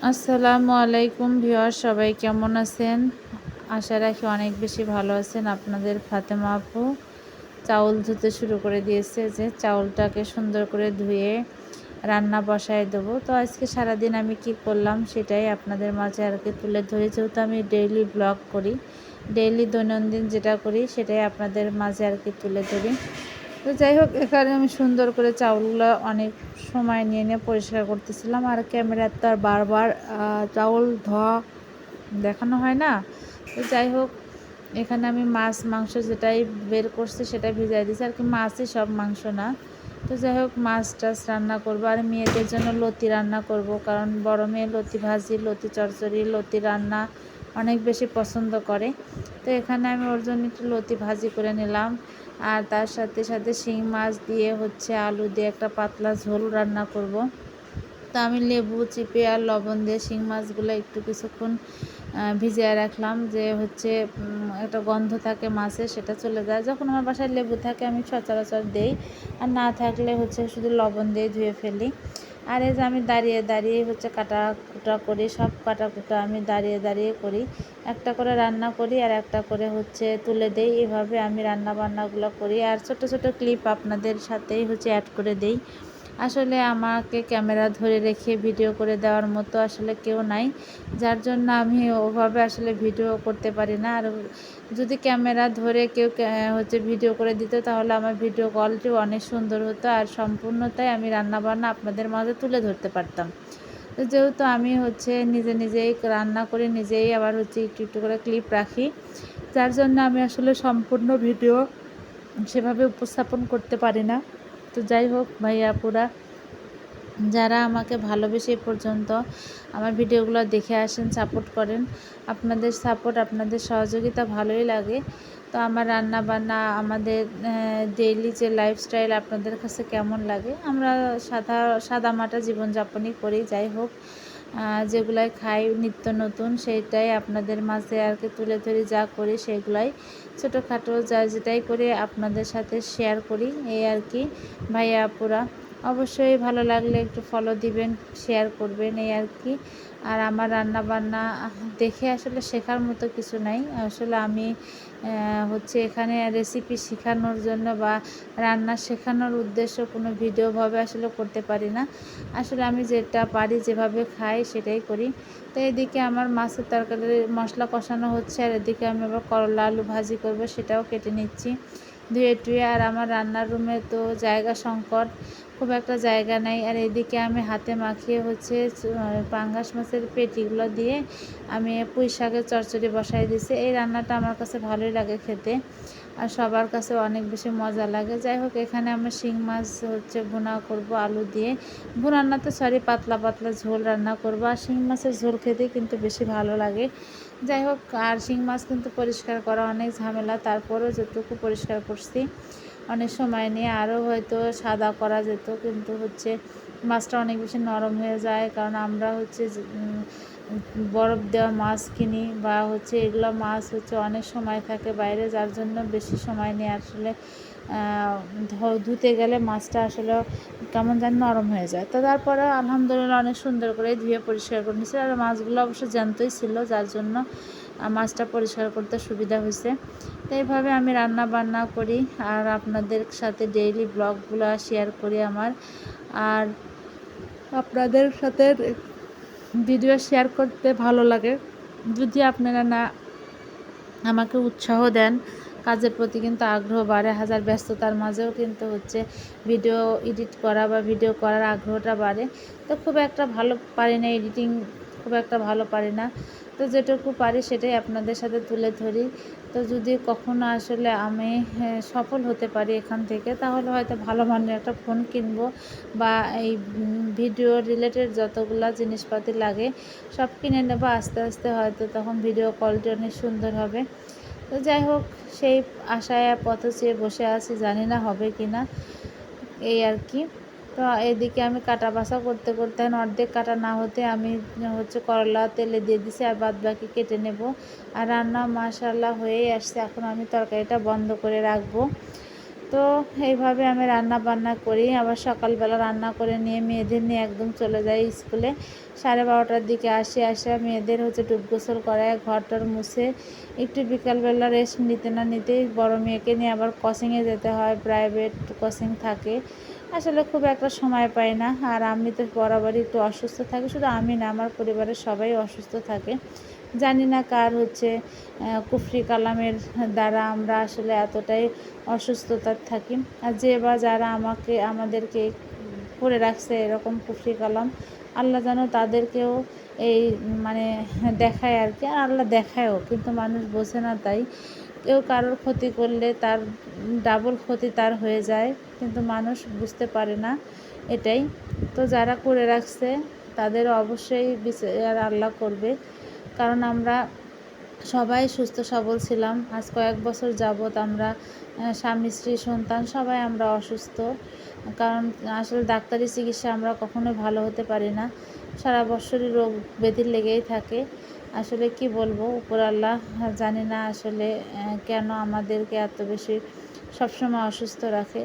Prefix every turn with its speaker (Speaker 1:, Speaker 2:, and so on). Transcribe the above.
Speaker 1: আসসালামু আলাইকুম ভিউয়ার, সবাই কেমন আছেন? আশা রাখি অনেক বেশি ভালো আছেন। আপনাদের ফাতেমা আপু চাউল ধুতে শুরু করে দিয়েছে। যে চাউলটাকে সুন্দর করে ধুয়ে রান্না বসায় দেবো। তো আজকে সারাদিন আমি কি করলাম সেটাই আপনাদের মাঝে আর কি তুলে ধরি, যেহেতু আমি ডেইলি ব্লগ করি। ডেইলি দৈনন্দিন যেটা করি সেটাই আপনাদের মাঝে আর কি তুলে ধরি। তো যাই হোক, এখানে আমি সুন্দর করে চাউলগুলো অনেক সময় নিয়ে নিয়ে পরিষ্কার করতেছিলাম। আর ক্যামেরার তো আর বারবার চাউল ধোয়া দেখানো হয় না। তো যাই হোক, এখানে আমি মাছ মাংস যেটাই বের করছি সেটাই ভিজাই দিয়েছি আর কি, মাছই সব, মাংস না। তো যাই হোক, মাছ টাছ রান্না করবো আর মেয়েদের জন্য লতি রান্না করব, কারণ বড় মেয়ে লতি ভাজি, লতি চচ্চড়ি, লতি রান্না অনেক বেশি পছন্দ করে। তো এখানে আমি ওর জন্য একটু লতি ভাজি করে নিলাম। আর তার সাথে সাথে শিং মাছ দিয়ে হচ্ছে আলু দিয়ে একটা পাতলা ঝোল রান্না করব। তো আমি লেবু চিপে আর লবণ দিয়ে শিং মাছগুলো একটু কিছুক্ষণ ভিজিয়ে রাখলাম, যে হচ্ছে একটা গন্ধ থাকে মাছে, সেটা চলে যায়। যখন আমার বাসায় লেবু থাকে আমি সচরাচর দেই, আর না থাকলে হচ্ছে শুধু লবণ দিয়ে ধুয়ে ফেলি। আর এই যে আমি দাঁড়িয়ে দাঁড়িয়ে হচ্ছে কাটা কুটা করি, সব কাটা কুটা আমি দাঁড়িয়ে দাঁড়িয়ে করি। একটা করে রান্না করি আর একটা করে হচ্ছে তুলে দেই, এভাবে আমি রান্না বান্নাগুলো করি। আর ছোট ছোট ক্লিপ আপনাদের সাথেই হচ্ছে অ্যাড করে দেই। আসলে আমাকে ক্যামেরা ধরে রেখে ভিডিও করে দেওয়ার মতো আসলে কেউ নাই, যার জন্য আমি ওভাবে আসলে ভিডিও করতে পারি না। আর যদি ক্যামেরা ধরে কেউ হচ্ছে ভিডিও করে দিত, তাহলে আমার ভিডিও কোয়ালিটিও অনেক সুন্দর হতো, আর সম্পূর্ণতাই আমি রান্নাবান্না আপনাদের মাঝে তুলে ধরতে পারতাম। তো যেহেতু আমি হচ্ছে নিজে নিজেই রান্না করে নিজেই আবার হচ্ছে একটু একটু করে ক্লিপ রাখি, যার জন্য আমি আসলে সম্পূর্ণ ভিডিও সেভাবে উপস্থাপন করতে পারি না। তো যাই হোক, ভাইয়া আপুরা যারা আমাকে ভালোবেসে এ পর্যন্ত আমার ভিডিওগুলো দেখে আসেন, সাপোর্ট করেন, আপনাদের সাপোর্ট, আপনাদের সহযোগিতা ভালোই লাগে। তো আমার রান্না বান্না, আমাদের ডেইলি যে লাইফস্টাইল আপনাদের কাছে কেমন লাগে? আমরা সাদামাটা জীবনযাপনই করি। যাই হোক, যেগুলাই খাই নিত্য নতুন, সেইটাই আপনাদের মাঝে আর কি তুলে ধরি। যা করি সেগুলাই ছোটোখাটো যেটাই করি আপনাদের সাথে শেয়ার করি, এই আর কি। ভাইয়া আপুরা অবশ্যই ভালো লাগলে একটু ফলো দিবেন, শেয়ার করবেন, এই আর কি। আর আমার রান্না বান্না দেখে আসলে শেখার মতো কিছু নাই। আসলে আমি হচ্ছে এখানে রেসিপি শেখানোর জন্য বা রান্না শেখানোর উদ্দেশ্য কোনো ভিডিওভাবে আসলে করতে পারি না। আসলে আমি যেটা পারি, যেভাবে খাই সেটাই করি। তো এদিকে আমার মাছের তরকারি মশলা কষানো হচ্ছে, আর এদিকে আমি আবার করলা আলু ভাজি করব, সেটাও কেটে নিচ্ছি ধুয়ে টুয়ে। আর আমার রান্নার রুমে তো জায়গা সংকট, খুব একটা জায়গা নেই। আর এদিকে আমি হাতে মাখিয়ে হচ্ছে পাঙ্গাস মাছের পেটিগুলো দিয়ে আমি পুঁই শাকের চচ্চড়ি বসাই দিয়েছি। এই রান্নাটা আমার কাছে ভালোই লাগে খেতে, আর সবার কাছে অনেক বেশি মজা লাগে। যাই হোক, এখানে আমরা শিং মাছ হচ্ছে ভুনা করব আলু দিয়ে, ভুনা না তো সরি, পাতলা পাতলা ঝোল রান্না করব। আর শিং মাছের ঝোল খেতে কিন্তু বেশি ভালো লাগে। যাই হোক, আর শিং মাছ কিন্তু পরিষ্কার করা অনেক ঝামেলা, তারপরেও যতটুকু পরিষ্কার করছি অনেক সময় নিয়ে, আরও হয়তো সাদা করা যেত, কিন্তু হচ্ছে মাছটা অনেক বেশি নরম হয়ে যায়, কারণ আমরা হচ্ছে বরফ দেওয়া মাছ কিনি, বা হচ্ছে এগুলো মাছ হচ্ছে অনেক সময় থাকে বাইরে, যার জন্য বেশি সময় নিয়ে আসলে ধুতে গেলে মাছটা আসলে কেমন যেন নরম হয়ে যায়। তো তারপরে আলহামদুলিল্লাহ অনেক সুন্দর করে ধুয়ে পরিষ্কার করে নিয়েছি। আর মাছগুলো অবশ্য জ্যান্তই ছিল, যার জন্য মাছটা পরিষ্কার করতে সুবিধা হয়েছে। তো এইভাবে আমি রান্না বান্না করি, আর আপনাদের সাথে ডেইলি ব্লগগুলো শেয়ার করি আমার। আর আপনাদের সাথে ভিডিও শেয়ার করতে ভালো লাগে, যদি আপনারা না আমাকে উৎসাহ দেন, কাজের প্রতি কিন্তু আগ্রহ বাড়ে। হাজার ব্যস্ততার মাঝেও কিন্তু হচ্ছে ভিডিও এডিট করা বা ভিডিও করার আগ্রহটা বাড়ে। তো খুব একটা ভালো পারি না এডিটিং, খুব একটা ভালো পারি না। তো যেটুকু পারি সেটাই আপনাদের সাথে তুলে ধরি। তো যদি কখনো আসলে আমি সফল হতে পারি এখান থেকে, তাহলে হয়তো ভালো মানের একটা ফোন কিনবো, বা এই ভিডিও রিলেটেড যতগুলা জিনিসপাতি লাগে সব কিনে নেবো আস্তে আস্তে, হয়তো তখন ভিডিও কোয়ালিটি অনেক সুন্দর হবে। তো যাই হোক, সেই আশায় পথ চেয়ে বসে আছি, জানি না হবে কি না, এই আর কি। তো এদিকে আমি কাটা বাছা করতে করতে অর্ধেক কাটা না হতে আমি হচ্ছে করলা তেলে দিয়ে দিছি, আর বাদ বাকি কেটে নেব। আর রান্না মাশাআল্লাহ হয়েই আসছে, এখন আমি তরকারিটা বন্ধ করে রাখবো। তো এইভাবে আমি রান্না বান্না করি। আবার সকালবেলা রান্না করে নিয়ে মেয়েদের নিয়ে একদম চলে যাই স্কুলে। 12:30টার দিকে আসি, আসে মেয়েদের হচ্ছে ডুব গোসল করায় ঘর-টর মুছে একটু বিকালবেলা রেস্ট নিতে না নিতেই বড় মেয়েকে নিয়ে আবার কোচিংয়ে যেতে হয়, প্রাইভেট কোচিং থাকে। আসলে খুব একটা সময় পাই না। আর আমি তো বরাবরই একটু অসুস্থ থাকি, শুধু আমি না আমার পরিবারের সবাই অসুস্থ থাকে। জানি না কার হচ্ছে কুফরি কালামের দ্বারা আমরা আসলে এতটাই অসুস্থতার থাকি। আর যে বা যারা আমাদেরকে করে রাখছে এরকম কুফরি কালাম, আল্লাহ যেন তাদেরকেও এই মানে দেখায় আর কি। আর আল্লাহ দেখায়ও, কিন্তু মানুষ বোঝে না তাই। কেউ কারোর ক্ষতি করলে তার ডাবল ক্ষতি তার হয়ে যায়, কিন্তু মানুষ বুঝতে পারে না এটাই। তো যারা করে রাখছে তাদের অবশ্যই বিচার আল্লাহ করবে। কারণ আমরা সবাই সুস্থ সবল ছিলাম। আজ কয়েক বছর যাবৎ আমরা স্বামী স্ত্রী সন্তান সবাই আমরা অসুস্থ। কারণ আসলে ডাক্তারি চিকিৎসা আমরা কখনোই ভালো হতে পারি না, সারা বছরই রোগ ব্যাধি লেগেই থাকে। আসলে কি বলবো, উপরআল্লাহ জানি না আসলে কেন আমাদেরকে এত বেশি সবসময় অসুস্থ রাখে।